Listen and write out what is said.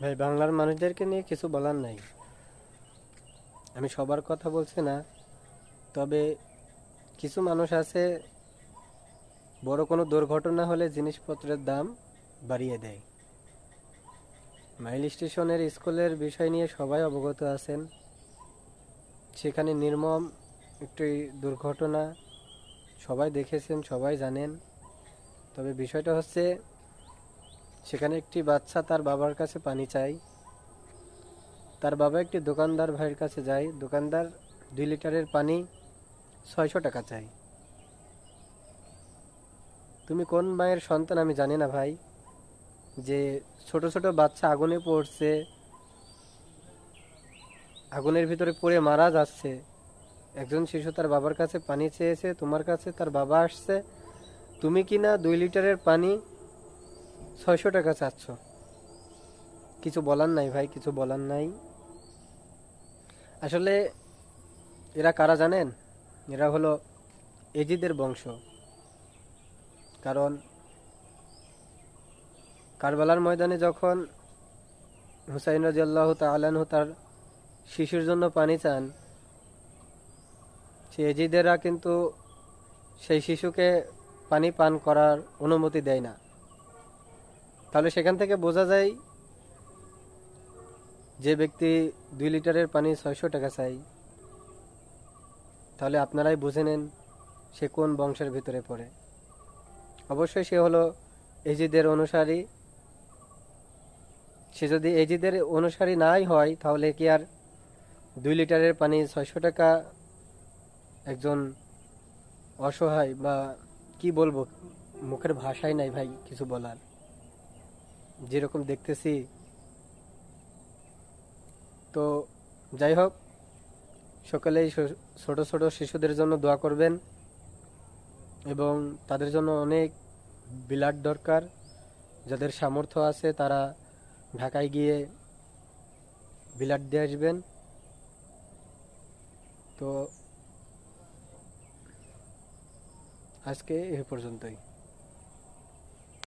ভাই, বাংলার মানুষদেরকে নিয়ে কিছু বলার নাই। আমি সবার কথা বলছি না, তবে কিছু মানুষ আছে বড় কোনো দুর্ঘটনা হলে জিনিসপত্রের দাম বাড়িয়ে দেয়। মাইল স্টেশনের স্কুলের বিষয় নিয়ে সবাই অবগত আছেন। সেখানে নির্মম একটি দুর্ঘটনা সবাই দেখেছেন, সবাই জানেন। তবে বিষয়টা হচ্ছে, সেখানে একটি বাচ্চা তার বাবার কাছে পানি চায়। তার বাবা একটি দোকানদার ভাইয়ের কাছে যায়। দোকানদার 2 লিটারের পানি 600 টাকা চায়। তুমি কোন মায়ের সন্তান আমি জানি না ভাই, যে ছোট ছোট বাচ্চা আগুনে পড়ছে, আগুনের ভিতরে পড়ে মারা যাচ্ছে। একজন শিশু তার বাবার কাছে পানি চেয়েছে, তোমার কাছে তার বাবা আসছে, তুমি কি না 2 লিটারের পানি 600 টাকা চাচ্ছ। কিছু বলার নাই ভাই, কিছু বলার নাই। আসলে এরা কারা জানেন? এরা হলো এজিদের বংশ। কারণ কারবালার ময়দানে যখন হুসাইন রাদিয়াল্লাহু তাআলা আনহু তার শিশুর জন্য পানি চান, সেই এজিদেরা কিন্তু সেই শিশুকে পানি পান করার অনুমতি দেয় না। তাহলে সেখান থেকে বোঝা যায়, যে ব্যক্তি 2 লিটারের পানি 600 টাকা চাই, তাহলে আপনারাই বুঝে নেন সে কোন বংশের ভিতরে পড়ে। অবশ্যই সে হলো এজিদের অনুসারী। সে যদি এজিদের অনুসারী নাই হয়, তাহলে কি আর 2 লিটারের পানি 600 টাকা একজন অসহায়, বা কি বলবো, মুখের ভাষাই নাই ভাই কিছু বলার। যেরকম দেখতেছি, তো যাই হোক, সকলেই ছোট ছোট শিশুদের জন্য দোয়া করবেন, এবং তাদের জন্য অনেক ব্লাড দরকার। যাদের সামর্থ্য আছে তারা ঢাকায় গিয়ে ব্লাড দিয়ে আসবেন। তো আজকে এ পর্যন্তই।